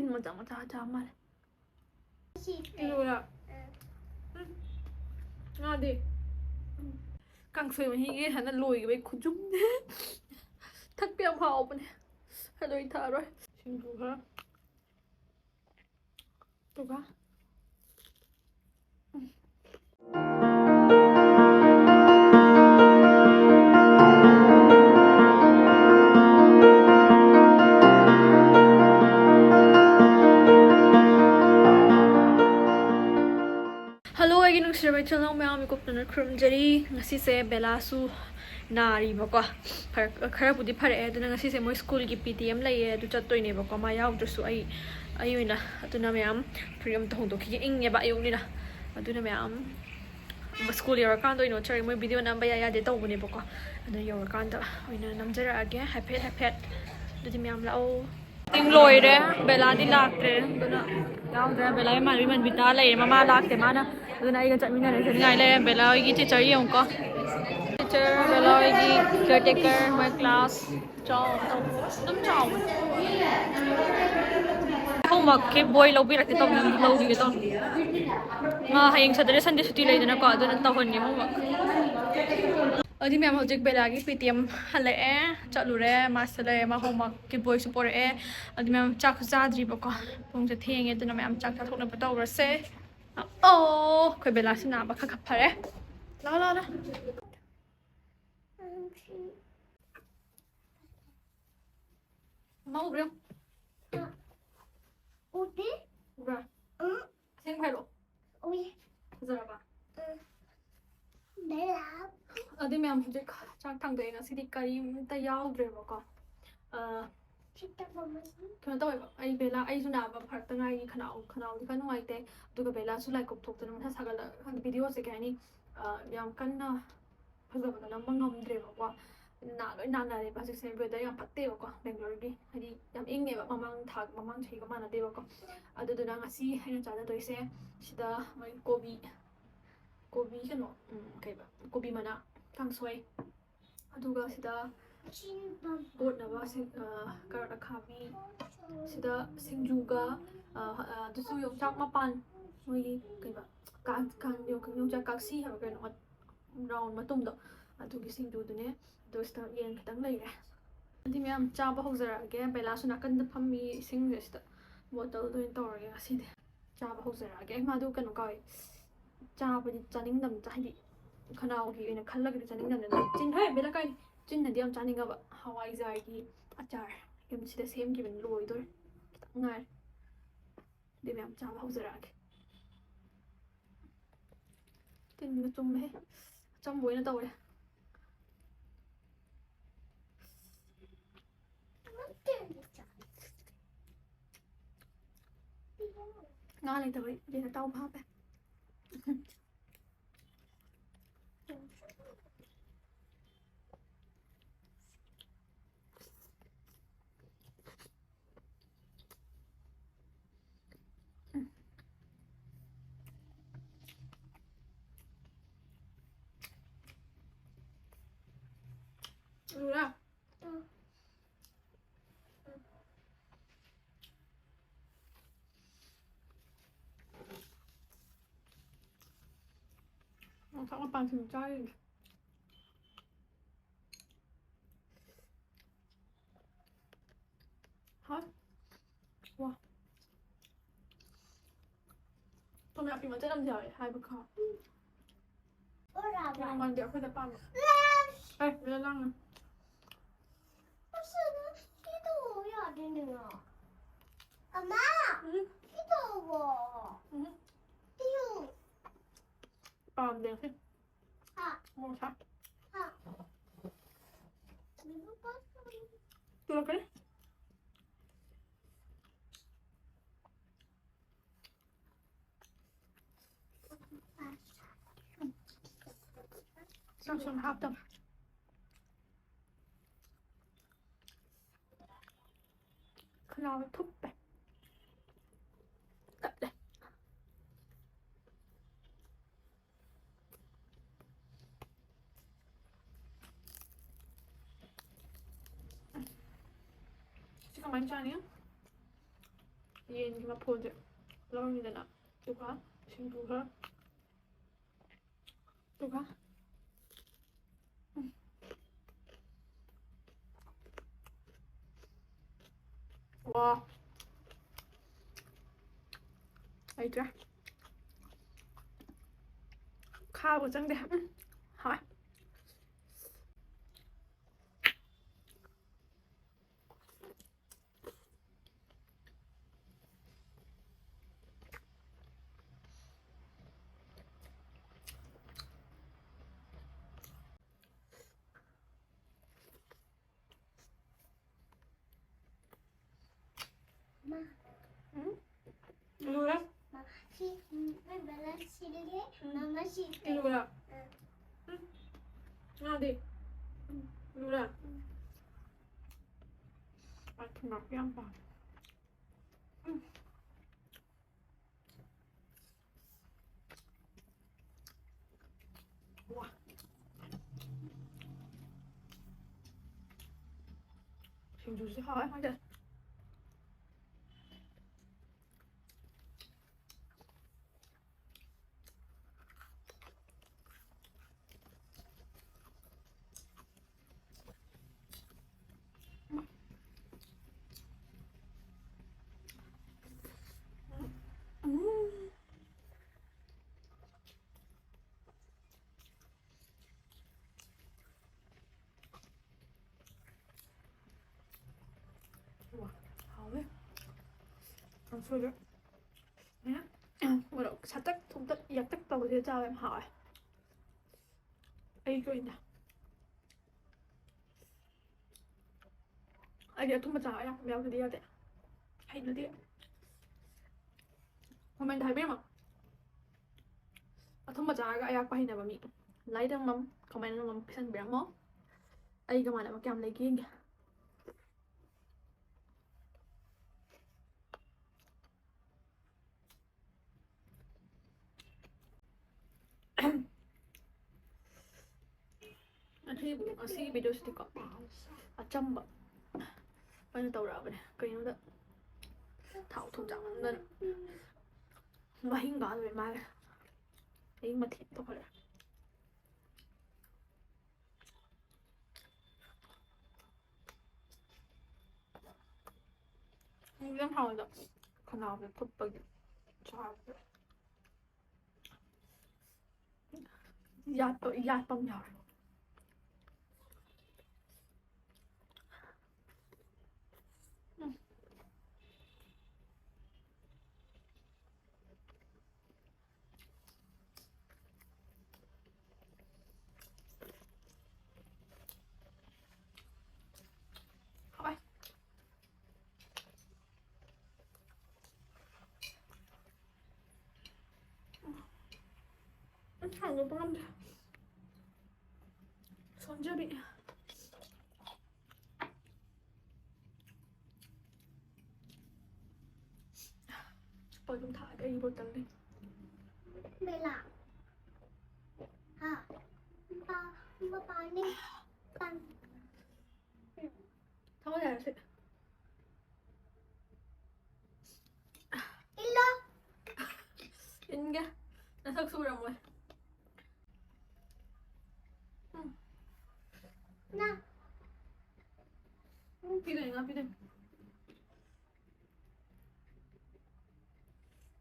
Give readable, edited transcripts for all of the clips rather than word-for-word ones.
tin macam mal. Ilu ya. Ngadi. Kang sui mà hi hắn là lùi cái khu chung. Thắt bèo hậu bên này. Hay đôi thả rồi. Xin chú hả? Tôi có. Hello, I am Shirley channel. I am Mikopna Krumjari. Ngasi se Bella su nari bako. Khara budi phare aduna ngasi se moi school gi PTM lai adu chattoi ne bako ma yaw dru su ai ayuna aduna mayam freedom to hong ki ing ne ba ayung ni na aduna mayam school yor kan do ino chari moi video nam ba ya de to bune bako adu yor kan da oina namjara age happy dudi mayam lao ting loi re Bella di laktre aduna yaw dra Bella man bita lai mama lakte mana aduna ai ga chatmina re ngai le Bella gi teacher yong ko teacher Bella gi caretaker my class chao dum chao homework ke boy lo bi rakte to lo di to ma hayeng Saturday Sunday suti lai dana ko aduna to hon ni homework adi ma'am hojik Bella gi PTM hale e chalu re masale ma homework ke boy support e adi ma'am chak zadri ba ko pung se theng e duna ma'am chak tha thokna pa to se oh khoi Bella sina ba kha phare la mau bro udah udah sing phải lộ ui giờ bà đấy là đi mẹ mình chắc thằng đấy nó sẽ đi cày tay dao rồi bà con 그냥 또 아이 벨라 아이 수나 바 파르tăng 아이 khanaw di kan ngai te duga Bella su lai kop thok tan ma sagal han video se kani yam kan na phazaba na mangam dre ba kwa na loi na na re ba se weather yam patte ba kwa Bangalore gi hadi yam ing ne ba mamang thei ga mana de ba ko adu du na ngasi haina cha da toise sida mai kobi kano kai ba kobi mana kang soi aduga sida bot na ba sing karat akhabi sida singjuga du su yong chak mapan moi kai ba kan yong chak kaksi ha ka no round matum do adugi singju du ne do sta yen khitang lai re adi me am cha ba hojara ge Bella su na kan da phammi sing je sta bottle do in tor ge asi de cha ba hojara ge ma du kan kai cha ba di chaning dam cha di khanaw gi ina khalla gi chaning dam ne chin hai Bella kai chin na di am chaning ga ba hawai zar gi achar yam si da sem gi ben loi dor ngai de me am cha ba hojara ge tin na chum he cham boi na taw re ngon này tới đây là tao hấp được không? Chắc là bằng thử chơi hết wow tôi mẹ phim mà chết làm giỏi hai bữa khó nhưng mà điệu không thể bằng ê lên lăng này 엄마, 뜨거워. 띠용. 내가 해. 뭐 사? 또 그래? 좀 합다. 그나마 톱배. 네. 지금 많지 않아요? ꯌꯦꯟꯒꯤ ꯃꯐꯣꯟꯁꯦ ꯂꯧꯔꯅꯤꯗꯅ ꯑꯗꯨꯒ ꯁꯤꯡꯖꯨ ꯈꯔ ꯑꯗꯨꯒ 와 알죠? 카고 짱대 하이 엄마, 응? 이거야? 왜 맨날 싫게? 엄마 싫게. 이거야? 응? 어디? 이거야? 아, 정말 양파 와 생주시 하이 하자 와 하이 ăn xôi đó nhé vừa độ xả tắc thông tắc giặt tắc tàu thì cho em hỏi ấy cái nè ai giờ tôi mà trả em béo thì đi ra đấy hay nữa đi hôm anh thấy biết mà thông mà trả cái ai quay này mà mình lấy đằng mắm còn mày nó mắm xanh béo mó ai cái mà lại mà cầm lấy kia kìa ꯑꯁꯤꯒꯤ ꯚꯤꯗꯤꯑꯣꯁꯤꯗꯤꯀꯣ ꯑꯆꯝꯕ ꯑꯣꯏꯅ ꯇꯧꯔꯛꯑꯕꯅꯦ ꯀꯩꯅꯣꯗ ꯊꯥꯎ ꯊꯨꯝ ꯆꯥꯃꯟꯗꯅ ꯃꯍꯤꯡ ꯀꯥꯗꯣꯏ ꯃꯥꯜꯂꯦ ꯑꯩ ꯃꯊꯦꯜ ꯇꯧꯈꯠꯂꯦ ꯌꯥꯝ ꯍꯥꯎꯋꯦꯗ ꯈꯅꯥꯎꯁꯦ ꯐꯨꯠꯄꯒꯤ ꯆꯥꯕꯗ ꯌꯥꯠꯄ ꯑꯃ ꯌꯥꯎꯔꯦ 하이 한거 뻔한데 손잡이 ôi không thả cái vô tầng đi Mày làm hả? Ba đi Bạn không có gì Ilo in kìa nó thật sự rồi Nè 비등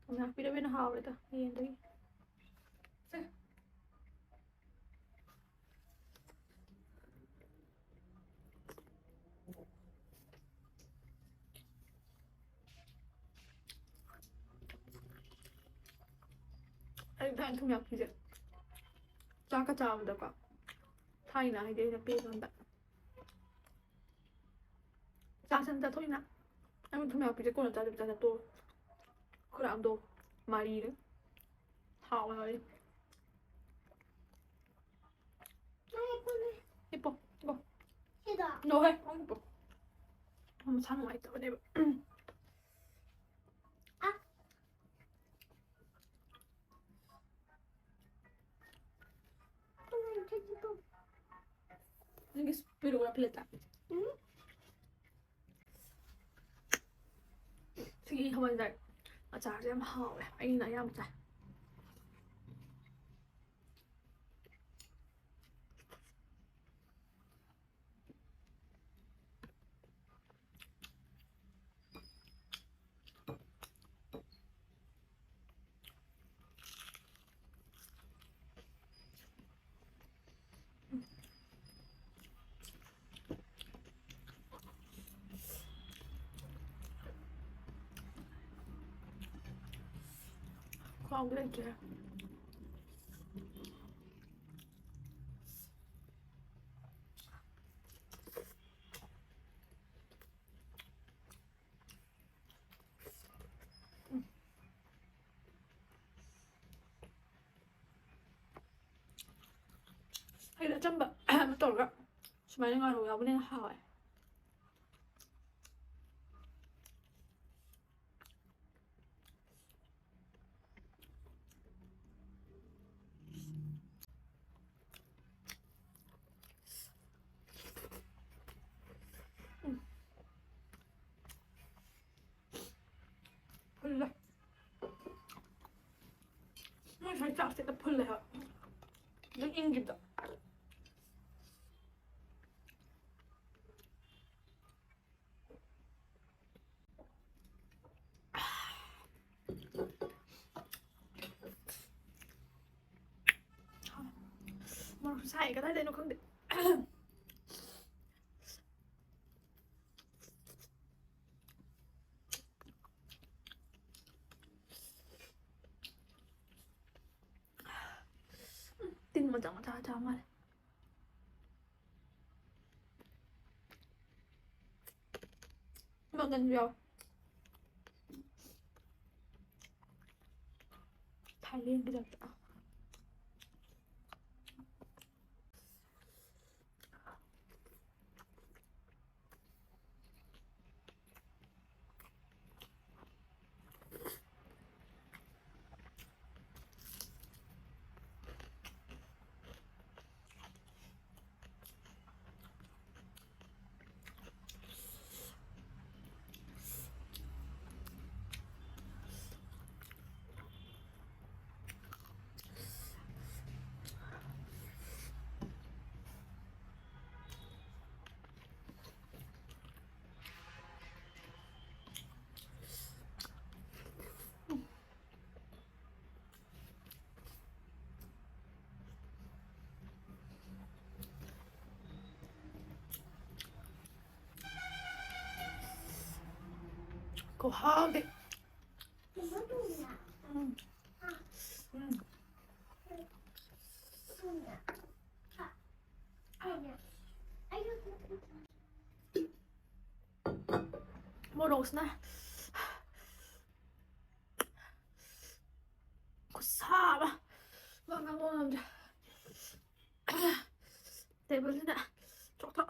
그냥 비벼비는 하울이다 얘들이 anh không nhập thì gì cho cái trò được ạ thay là hay đây là bia con bạn cha sinh ra thôi nè anh không nhập thì cô là cha được cha là tôi cứ làm đồ mà đi đấy hào rồi 예뻐 이거 싫어 너해 예뻐 한번 사는 거 있다 내가 이게 스피드가 필랬다 응? 저기 한번 ꯑꯃꯗ ꯑꯆꯥꯔꯁꯦ ꯌꯥꯝ ꯍꯥꯎꯋꯦ ꯑꯩꯅ ꯑꯌꯥꯝꯕ ꯆꯥꯏ ꯈ꯭ꯋꯥꯡꯗ ꯂꯩꯇ꯭ꯔꯦ ꯑꯩꯅ ꯑꯆꯝꯕ ꯑꯃ ꯇꯧꯔꯒ ꯁꯨꯃꯥꯏꯅ ꯉꯥꯔꯧ ꯌꯥꯎꯕꯅꯤꯅ ꯍꯥꯎꯋꯦ ꯐꯨꯜꯂꯦ ꯃꯣꯏ ꯁ꯭ꯋꯥꯏ ꯆꯥꯛꯁꯦ ꯍꯦꯛꯇ ꯐꯨꯜꯂꯦ ꯍꯥꯏꯕ ꯑꯗꯨꯝ ꯏꯪꯈꯤꯕꯗꯣ ꯃꯣꯔꯣꯛ ꯁꯥꯏ ꯀꯗꯥꯏꯗꯩꯅꯣ ꯈꯪꯗꯦ ꯇꯤꯟ ꯃꯆꯥ ꯃꯆꯥ ꯃꯆꯥ ꯃꯥꯜꯂꯦ ꯃꯪꯒꯟꯁꯨ ꯌꯥꯎꯋꯦ ꯊꯥꯏꯂꯦꯟꯒꯤ ꯇꯥꯏꯞꯇ 고하게 누구야? 음. 누구야? 아니야. 아이고. 모르겠으나 고사봐 뭔가 먹는데 대부분은 좋다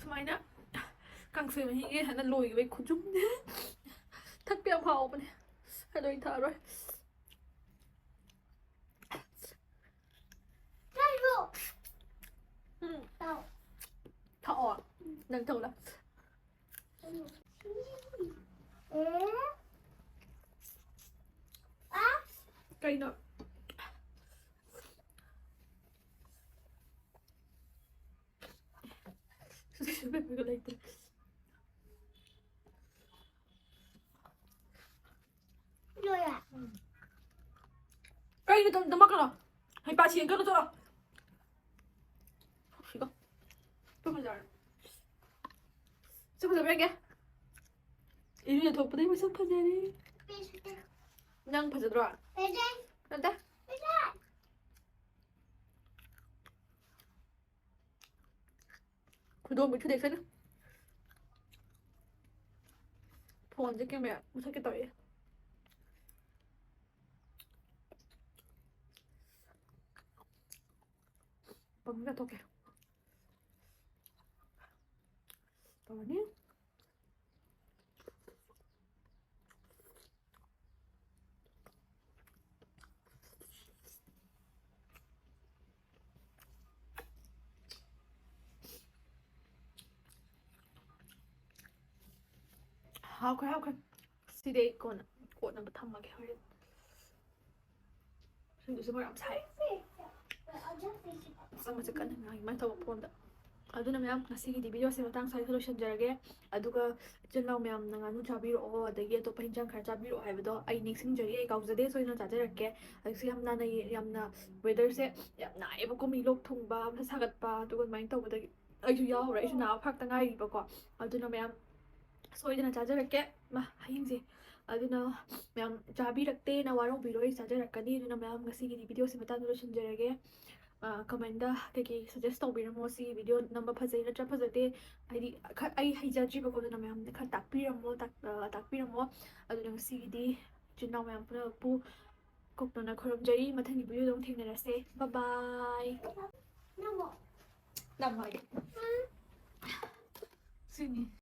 수마이나 깡스면 이게 하나 로이 왜 고종네 탁비야 봐오버네 하도이 타로 아이고. 응 나. 더워 난 더울라 응? 까이나 왜 그래 있대 뭐야? 까이나 더 막아라 hay ba chiến cất nó cho 이거 또 보자 또 보자 왜 이리에 더 보내면 속하자니 그냥 봐줘 들어와 베제. 안돼 베제. 구독 못 초대했어요 돈 언제 깨면 못하겠다 얘 뭔가 더 깨. 아니? 하ꯎꯈ꯭ꯔꯦ ꯍꯥꯎꯈ꯭ꯔꯦ ꯁꯤꯗꯩ ꯀꯣꯟꯅꯕ ꯊꯝꯃꯒꯦ ꯍꯣꯔꯦꯟ ꯁꯤꯡꯗꯨꯁꯨ ꯃꯔꯛ ꯌꯥꯝ ꯁꯥꯏ I'll just fix it. ꯆꯪꯕꯁꯦ ꯀꯟꯅ ꯉꯥꯡꯉꯤ ꯃꯥꯏꯅ ꯇꯧꯕ ꯐꯣꯟꯗ ꯑꯗꯨꯅ ꯃꯌꯥꯝ ꯉꯁꯤꯒꯤꯗꯤ ꯚꯤꯗꯤꯑꯣꯁꯦ ꯃꯇꯥꯡ ꯁ꯭ꯋꯥꯏꯗ ꯂꯣꯏꯁꯤꯟꯖꯔꯒꯦ ꯑꯗꯨꯒ ꯏꯆꯤꯜ ꯏꯅꯥꯎ ꯃꯌꯥꯝꯅ ꯉꯥꯅꯨ ꯆꯥꯕꯤꯔꯛꯑꯣ ꯑꯗꯒꯤ ꯑꯇꯣꯞꯄ ꯍꯤꯟꯖꯥꯡ ꯈꯔ ꯆꯥꯕꯤꯔꯛꯑꯣ ꯍꯥꯏꯕꯗꯣ ꯑꯩ ꯅꯤꯡꯁꯤꯡꯖꯔꯤ ꯑꯩ ꯀꯥꯎꯖꯗꯦ ꯁꯣꯏꯗꯅ ꯆꯥꯖꯔꯛꯀꯦ ꯍꯧꯖꯤꯛꯁꯦ ꯌꯥꯝ ꯅꯥꯅꯩ ꯌꯥꯝꯅ ꯋꯦꯗꯔꯁꯦ ꯌꯥꯝ ꯅꯥꯏꯌꯦꯕꯀꯣ ꯃꯤ ꯂꯣꯛ ꯊꯨꯡꯕ ꯃꯁꯥ ꯁꯥꯒꯠꯄ ꯑꯗꯨꯒ ꯑꯗꯨꯃꯥꯏꯅ ꯇꯧꯕꯗꯒꯤ ꯑꯩꯁꯨ ꯌꯥꯎꯍꯧꯔꯦ ꯑꯩꯁꯨ ꯅꯥꯕ ꯐꯔꯛꯇ ꯉꯥꯏꯔꯤꯕꯀꯣ ꯑꯗꯨꯅ ꯃꯌꯥꯝ ꯁꯣꯏꯗꯅ ꯆꯥꯖꯔꯛꯀꯦ ꯍꯌꯦꯡꯁꯦ ꯑꯗꯨꯅ ꯃꯌꯥꯝ ꯆꯥꯕꯤꯔꯛꯇꯦꯅ ꯋꯥꯔꯧꯕꯤꯔꯣꯏ ꯑꯩ ꯆꯥꯖꯔꯛꯀꯅꯤ ꯑꯗꯨꯅ ꯃꯌꯥꯝ ꯉꯁꯤꯒꯤꯗꯤ ꯚꯤꯗꯤꯑꯣꯁꯦ ꯃꯇꯥꯡꯗ ꯂꯣꯏꯁꯤꯟꯖꯔꯒꯦ ꯀꯃꯦꯟꯗ ꯀꯩꯀꯩ ꯁꯖꯦꯁ ꯇꯧꯕꯤꯔꯝꯃꯣ ꯁꯤꯒꯤ ꯚꯤꯗꯤꯑꯣ ꯅꯝꯕ ꯐꯖꯩ ꯅꯠꯇ꯭ꯔ ꯐꯖꯗꯦ ꯍꯥꯏꯗꯤ ꯑꯩ ꯍꯩꯖꯗ꯭ꯔꯤꯕꯀꯣ ꯑꯗꯨꯅ ꯃꯌꯥꯝꯅ ꯈꯔ ꯇꯥꯛꯄꯤꯔꯝꯃꯣ ꯑꯗꯨꯅ ꯉꯁꯤꯒꯤꯗꯤ ꯏꯆꯤꯜ ꯏꯅꯥꯎ ꯃꯌꯥꯝ ꯄꯨꯝꯅꯃꯛꯄꯨ ꯀꯣꯛꯇꯨꯅ ꯈꯨꯔꯨꯝꯖꯔꯤ ꯃꯊꯪꯒꯤ ꯚꯤꯗꯤꯑꯣꯗ ꯑꯃꯨꯛ ꯊꯦꯡꯅꯔꯁꯦ ꯕꯥꯏ No more. ꯅꯝꯃꯒꯦ ꯁꯤꯅꯤ